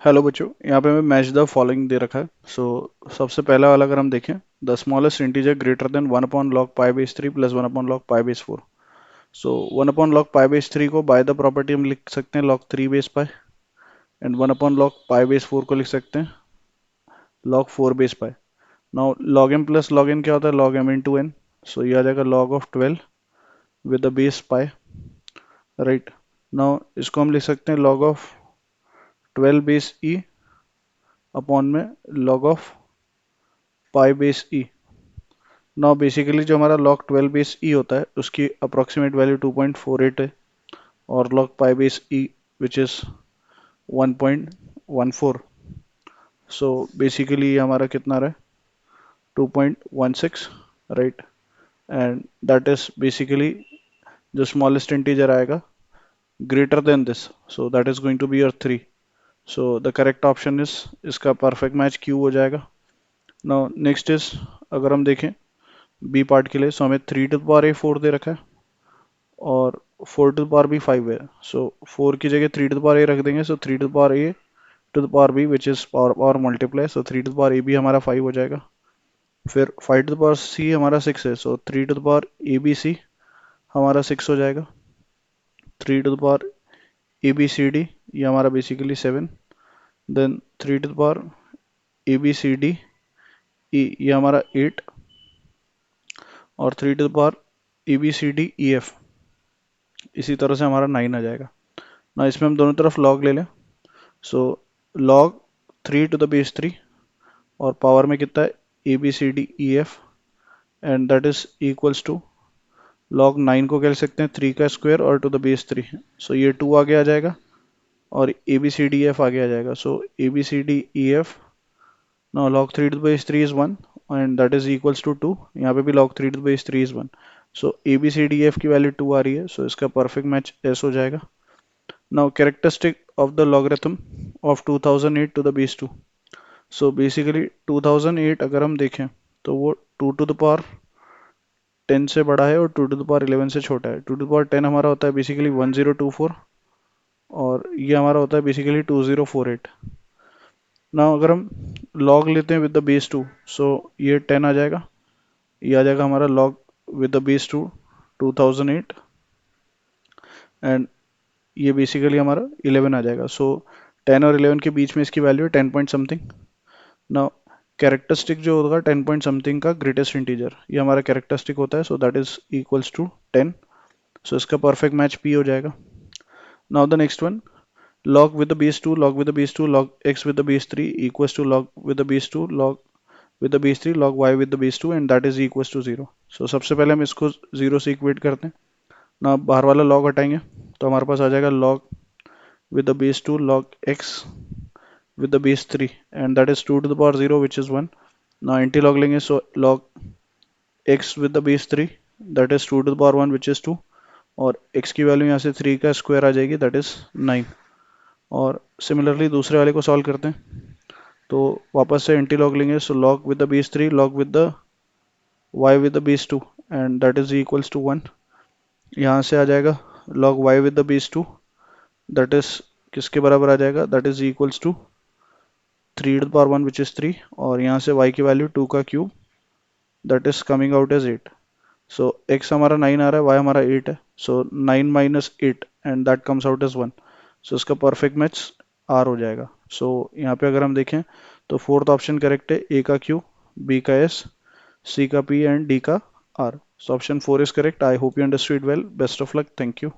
Hello बच्चों, यहाँ पे मैं मैच द फॉलोइंग दे रखा है। सबसे पहला वाला अगर हम देखें, the smallest integer greater than 1/log π/3 plus 1/log π/4। So 1/log π/3 को बाय द प्रॉपर्टी हम लिख सकते हैं log 3/π, एंड 1/log π/4 को लिख सकते हैं log 4/π। Now log m plus log n क्या होता है? log m into n। So ये आ जाएगा log of 12 with the base pi, right. Now इसको हम लिख सकते हैं log of 12 base e upon में log of π/e। Now basically जो हमारा log 12 बेस e होता है उसकी अप्रोक्सीमेट वैल्यू 2.48 है, और log π/e which is 1.14। So basically ये हमारा कितना रहा है? 2.16, right. And that is basically जो स्मॉलेस्ट इंटीजर आएगा greater than this, so that is going to be your 3। So the correct option is, इसका परफेक्ट मैच क्यू हो जाएगा। नाउ नेक्स्ट इज, अगर हम देखें बी पार्ट के लिए, सो हमें 3 टू द पावर a 4 दे रखा है और 4 टू द पावर b 5 है। सो 4 की जगह 3 टू द पावर a रख देंगे, so 3 to the power a to the power b which is power power multiply, so 3 to the power a b हमारा 5 हो जाएगा। फिर 5 टू द पावर c हमारा 6 है, so 3 to the power a b c हमारा 6 हो जाएगा। 3 to the power a b c d ये हमारा basically 7। Then 3 to the power a b c d e ये हमारा 8, और 3 to the power a b c d e f इसी तरह से हमारा 9 आ जाएगा ना। इसमें हम दोनों तरफ log ले लें, so log 3 to the base 3, और पावर में कितना है? A B C D E F, and that is equals to log 9 को कह सकते हैं 3 का स्क्वायर और टू द बेस 3। सो ये 2 आगे आ जाएगा और A B C D F आगे आ जाएगा। So A B C D E F, now log 3 to the base 3 is 1 and that is equals to 2। यहाँ पे भी log 3 to the base 3 is 1। So A B C D F की value 2 आ रही है, सो इसका perfect matches हो जाएगा। Now characteristic of the logarithm of 2008 to the base 2। So basically 2008 अगर हम देखें तो वो 2 टू द पावर 10 से बड़ा है और 2 टू द पावर 11 से छोटा है। 2 टू द पावर 10 हमारा होता है बेसिकली 1024, और ये हमारा होता है बेसिकली 2048। ना अगर हम लॉग लेते हैं विद द बेस 2, सो ये 10 आ जाएगा, ये आ जाएगा हमारा log with the base 2 2008, and ये बेसिकली हमारा 11 आ जाएगा। सो 10 और 11 के बीच में इसकी वैल्यू है 10 पॉइंट समथिंग। ना कैरेक्टरिस्टिक जो होगा 10 पॉइंट समथिंग का ग्रेटेस्ट इंटीजर, ये हमारा कैरेक्टरिस्टिक होता है, so that is equals to 10। So इसका परफेक्ट मैच पी हो जाएगा। Now the next one, log with the base 2 log with the base 2 log x with the base 3 equals to log with the base 2 log with the base 3 log y with the base 2 and that is equals to 0। सो सबसे पहले हम इसको 0 से equate करते हैं ना। बाहर वाला log हटाएंगे तो हमारे पास आ जाएगा log with the base 2 log x with the base 3 and that is 2 to the power 0 which is 1। now anti log लेंगे, so log x with the base 3 that is 2 to the power 1 which is 2, और x की value यहाँ से 3 का square आ जाएगी, that is 9। और similarly दूसरे वाले को सॉल्व करते हैं तो वापस से एंटी लॉग लेंगे, so log with the base 3 log with the y with the base 2 and that is equals to 1। यहाँ से आ जाएगा log y with the base 2, that is किसके बराबर आ जाएगा? That is equals to 3 to the power 1 which is 3, और यहाँ से y की वैल्यू 2 का cube, that is coming out as 8। So x हमारा 9 आ रहा है, y हमारा 8 है, so 9 minus 8 and that comes out as 1। So इसका परफेक्ट मैच आर हो जाएगा। सो यहाँ पे अगर हम देखें तो फोर्थ ऑप्शन करेक्ट है, ए का क्यू, बी का एस, सी का पी एंड डी का R. So option 4 is correct. I hope you understood well. Best of luck. Thank you.